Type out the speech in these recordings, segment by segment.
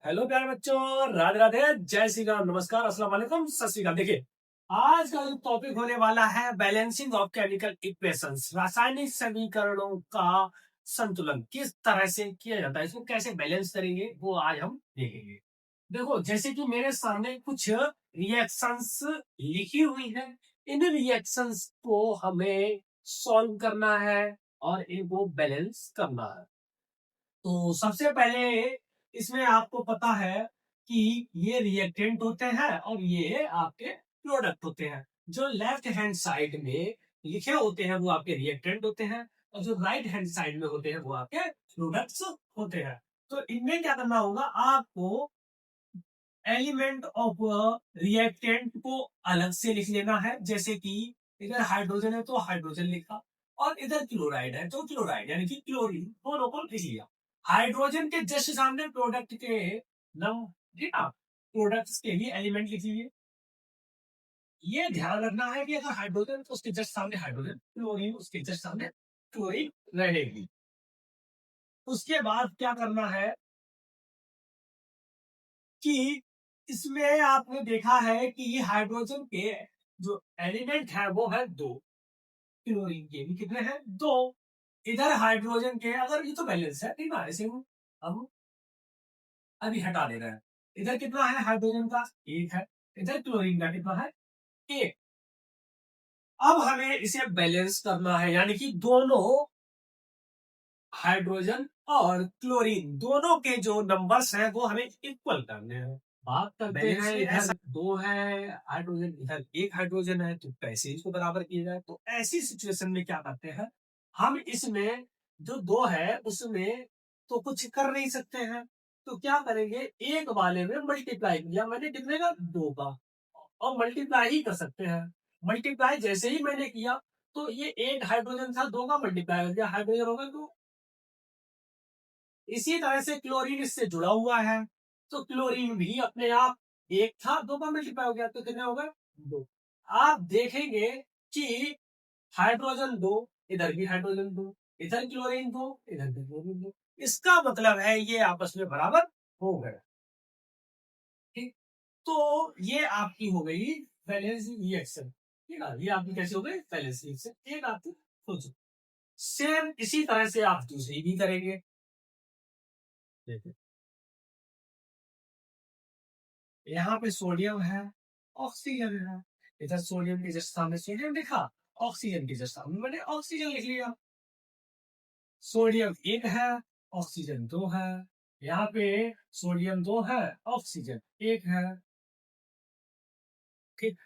Hello प्यारे बच्चों, राधे राधे, जय श्री राम, नमस्कार, अस्सलाम वालेकुम, सत श्री अकाल। देखिए, आज का जो टॉपिक होने वाला है बैलेंसिंग ऑफ केमिकल इक्वेशंस, रासायनिक समीकरणों का संतुलन किस तरह से किया जाता है, इसको कैसे बैलेंस करेंगे वो आज हम देखेंगे। देखो, जैसे कि मेरे सामने कुछ रिएक्शंस लिखी हुई है, इन रिएक्शंस को हमें सॉल्व करना है और इनको बैलेंस करना है। तो सबसे पहले इसमें आपको पता है कि ये रिएक्टेंट होते हैं और ये आपके प्रोडक्ट होते हैं। जो लेफ्ट हैंड साइड में लिखे होते हैं वो आपके रिएक्टेंट होते हैं और जो राइट हैंड साइड में होते हैं वो आपके प्रोडक्ट्स होते हैं। तो इनमें क्या करना होगा, आपको एलिमेंट ऑफ रिएक्टेंट को अलग से लिख लेना है। जैसे कि इधर हाइड्रोजन है तो हाइड्रोजन लिखा, और इधर क्लोराइड है तो क्लोराइड यानी कि क्लोरीन, दोनों को लिख लिया। हाइड्रोजन के जस्ट सामने प्रोडक्ट के नम प्रोडक्ट्स के लिए एलिमेंट लिख लीजिए। ये ध्यान रखना है कि अगर हाइड्रोजन तो उसके जस्ट सामने हाइड्रोजन, क्लोरीन उसके जस्ट सामने क्लोरीन रहेगी। उसके बाद क्या करना है कि इसमें आपने देखा है कि हाइड्रोजन के जो एलिमेंट है वो है दो, क्लोरीन के भी कितने हैं, दो। इधर हाइड्रोजन के, अगर ये तो बैलेंस है ठीक ना, ऐसे हम अभी हटा दे रहे हैं। इधर कितना है हाइड्रोजन का, एक है। इधर क्लोरीन का कितना है, एक। अब हमें इसे बैलेंस करना है, यानी कि दोनों हाइड्रोजन और क्लोरीन दोनों के जो नंबर्स हैं वो हमें इक्वल करने हैं। बात करते हैं, इधर दो है हाइड्रोजन, इधर एक हाइड्रोजन है, तो कैसे इसको बराबर किया जाए। तो ऐसी सिचुएशन में क्या करते हैं, हम इसमें जो दो है उसमें तो कुछ कर नहीं सकते हैं, तो क्या करेंगे, एक वाले में मल्टीप्लाई किया मैंने कितने का, दो का, और मल्टीप्लाई ही कर सकते हैं। मल्टीप्लाई जैसे ही मैंने किया तो ये एक हाइड्रोजन था, दो का मल्टीप्लाई हो गया, हाइड्रोजन होगा दो। इसी तरह से क्लोरीन इससे जुड़ा हुआ है, तो क्लोरीन भी अपने आप एक था, दो का मल्टीप्लाई हो गया, तो कितने हो गए, दो। आप देखेंगे कि हाइड्रोजन दो, इधर भी हाइड्रोजन दो, इधर क्लोरीन दो, इधर भी क्लोरीन दो। इसका मतलब है ये आपस में बराबर हो गए। ठीक, तो ये आपकी हो गई बैलेंस रिएक्शन। ठीक है, ये आपकी कैसे हो गई, बैलेंस रिएक्शन, एक आपकी सोचो। सेम इसी तरह से आप दूसरी भी करेंगे। देखिए, यहाँ पे सोडियम है, ऑक्सीजन है। इधर सोडियम के जस्ट सामने सोडियम लिखा, ऑक्सीजन के जस्ट सामने मैंने ऑक्सीजन लिख लिया। सोडियम एक है, ऑक्सीजन दो है। यहाँ पे सोडियम दो है, ऑक्सीजन एक है। ठीक,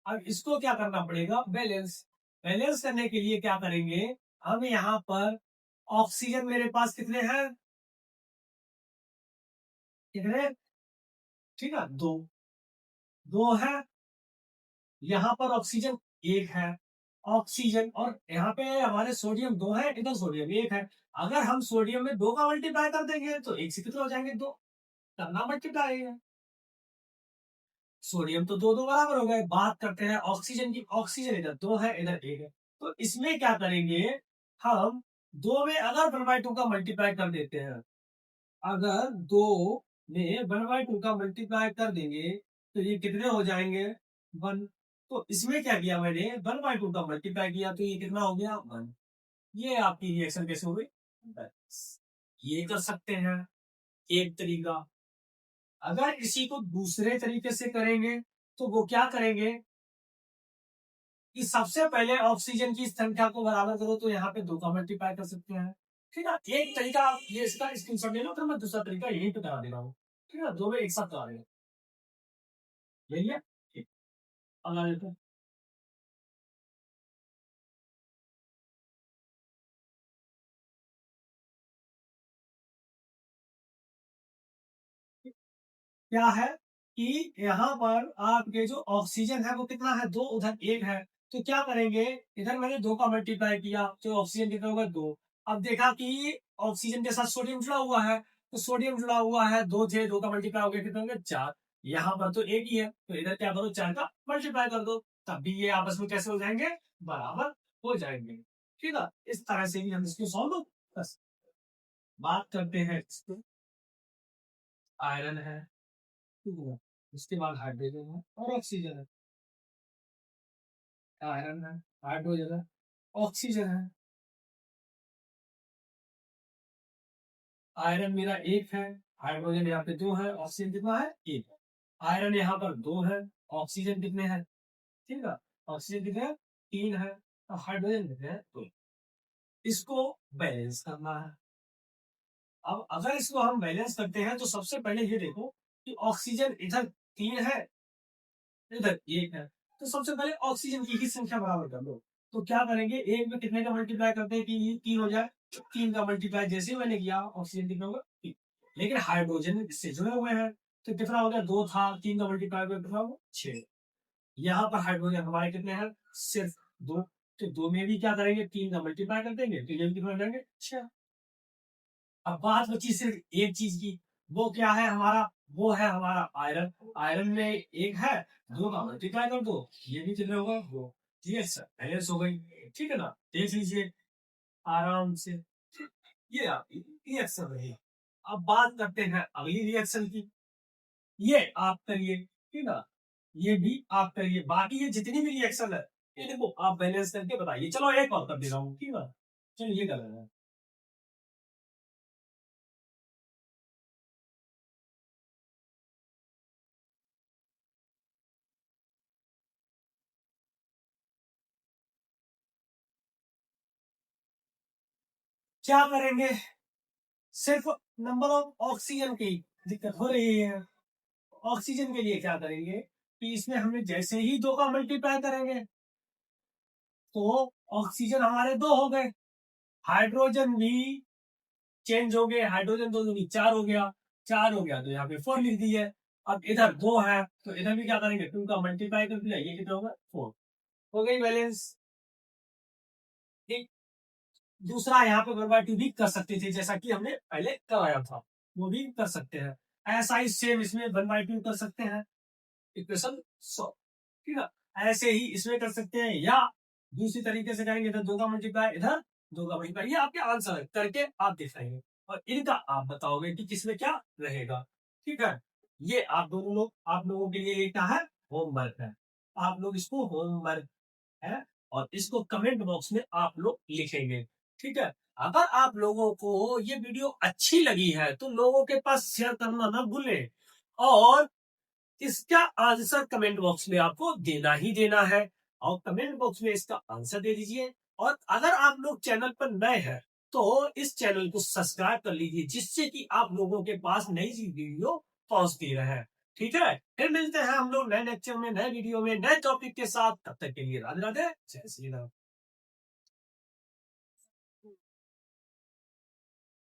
अब इसको क्या करना पड़ेगा, बैलेंस। बैलेंस करने के लिए क्या करेंगे, हम यहाँ पर ऑक्सीजन मेरे पास कितने हैं, कितने, ठीक है, दो, दो है। यहाँ पर ऑक्सीजन एक है, ऑक्सीजन, और यहाँ पे हमारे सोडियम दो है, इधर सोडियम एक है। अगर हम सोडियम में दो का मल्टीप्लाई कर देंगे तो एक से कितने हो जाएंगे, दो। करना मल्टीप्लाई है, सोडियम तो दो दो बराबर हो गए। बात करते हैं ऑक्सीजन की, ऑक्सीजन इधर दो है, इधर एक है। तो इसमें क्या करेंगे, हम दो में अगर वन बाई टू का मल्टीप्लाई कर देते हैं, अगर दो में वन बाई टू का मल्टीप्लाई कर देंगे तो ये कितने हो जाएंगे, वन। तो इसमें क्या किया मैंने, वन बाई टू का मल्टीप्लाई किया तो ये कितना हो गया, वन। ये आपकी रिएक्शन कैसे हो गई, बस। ये कर सकते हैं एक तरीका। अगर इसी को दूसरे तरीके से करेंगे तो वो क्या करेंगे कि सबसे पहले ऑक्सीजन की संख्या को बराबर करो, तो यहाँ पे दो का मल्टीप्लाई कर सकते हैं। ठीक है, एक तरीका ये इसका स्क्रीनशॉट ले लो, फिर मैं दूसरा तरीका यहीं पे करा दे रहा हूँ। ठीक है, दो में एक साथ करा देगा, ले लिया। ठीक, अगला लेते हैं। क्या है कि यहाँ पर आपके जो ऑक्सीजन है वो कितना है, दो, उधर एक है। तो क्या करेंगे, इधर मैंने दो का मल्टीप्लाई किया तो ऑक्सीजन कितना होगा, दो। अब देखा कि ऑक्सीजन के साथ सोडियम जुड़ा हुआ है, तो सोडियम जुड़ा हुआ है, दो थे, दो का मल्टीप्लाई हो गया, कितने होंगे, चार। यहाँ पर तो एक ही है, तो इधर क्या करो, चार का मल्टीप्लाई कर दो, तब भी ये आपस में कैसे हो जाएंगे, बराबर हो जाएंगे। ठीक है, इस तरह से भी हम इसको सॉल्व, बस। बात करते हैं इसको, आयरन है, ठीक है। इसके बाद हाइड्रोजन है और ऑक्सीजन है। आयरन है, हाइड्रोजन है, ऑक्सीजन है। आयरन मेरा एक है, हाइड्रोजन यहाँ पे दो है, ऑक्सीजन कितना है? एक। आयरन यहाँ पर दो है, ऑक्सीजन कितने हैं? ठीक है, ऑक्सीजन कितने हैं? तीन है, और हाइड्रोजन कितने हैं? दो। इसको बैलेंस करना है। अब अगर इसको हम बैलेंस करते हैं तो सबसे पहले ये देखो कि ऑक्सीजन इधर तीन है, इधर एक है, तो सबसे पहले ऑक्सीजन की ही संख्या बराबर कर दो। तो क्या करेंगे, एक में कितने का मल्टीप्लाई करते हैं कि ये तीन हो जाए? तीन का मल्टीप्लाई जैसे ही मैंने किया, ऑक्सीजन कितना होगा? तीन। लेकिन हाइड्रोजन इससे जुड़े हुए हैं, तो कितना हो गया? दो था, तीन का मल्टीप्लाई कितना होगा? छह। यहाँ पर हाइड्रोजन हमारे कितने हैं? सिर्फ दो। तो दो में भी क्या करेंगे? तीन का मल्टीप्लाई कर देंगे, तो ये भी कितना हो जाएंगे? छह। अब बात बची सिर्फ एक चीज की, वो क्या है हमारा? वो है हमारा आयरन। आयरन में एक है, दो का मल्टीप्लाई कर दो, ये भी कितने होगा? दो। ठीक है सर, बैलेंस हो गई। ठीक है ना, देख लीजिए आराम से। ये आपकी रिएक्शन रही। अब बात करते हैं अगली रिएक्शन की। ये आप करिए, ठीक है, ये भी आप करिए। बाकी ये जितनी भी रिएक्शन है, ये देखो आप बैलेंस करके बताइए। चलो एक और कर दे रहा हूँ, ठीक है। चलो ये कर रहे हैं। क्या करेंगे? सिर्फ नंबर ऑफ ऑक्सीजन की दिक्कत हो रही है। ऑक्सीजन के लिए क्या करेंगे कि इसमें हमने जैसे ही दो का मल्टीप्लाई करेंगे तो ऑक्सीजन हमारे दो हो गए, हाइड्रोजन भी चेंज हो गए, हाइड्रोजन दो दूनी चार हो गया, चार हो गया तो यहाँ पे फोर लिख दिए। अब इधर दो है तो इधर भी क्या करेंगे? टू का मल्टीप्लाई कर दिया, ये कितना होगा? फोर। हो गई बैलेंस। ठीक। दूसरा यहाँ पे वन बाय टू भी कर सकते थे, जैसा कि हमने पहले कराया था, वो भी कर सकते हैं। ऐसा ही सेम इसमें वन बाय टू कर सकते हैं, इक्वेशन 100। ठीक है, ऐसे ही इसमें कर सकते हैं, या दूसरी तरीके से करेंगे, इधर दो का मल्टीप्लाई, इधर दो का मल्टीप्लाई। ये आपके आंसर है, करके आप दिखाएंगे और इनका आप बताओगे कि किसमें क्या रहेगा। ठीक है, ये आप दोनों लोग, आप लोगों के लिए ये क्या है? होमवर्क है। आप लोग इसको होमवर्क है, और इसको कमेंट बॉक्स में आप लोग लिखेंगे। ठीक है, अगर आप लोगों को ये वीडियो अच्छी लगी है तो लोगों के पास शेयर करना ना भूलें, और इसका आंसर कमेंट बॉक्स में आपको देना ही देना है, और कमेंट बॉक्स में इसका आंसर दे दीजिए। और अगर आप लोग चैनल पर नए हैं तो इस चैनल को सब्सक्राइब कर लीजिए, जिससे कि आप लोगों के पास नई सी वीडियो पहुंचती रहे। ठीक है, फिर मिलते हैं हम लोग नए लेक्चर में, नए वीडियो में, नए टॉपिक के साथ। तब तक के लिए राधे राधे, जय श्री राम।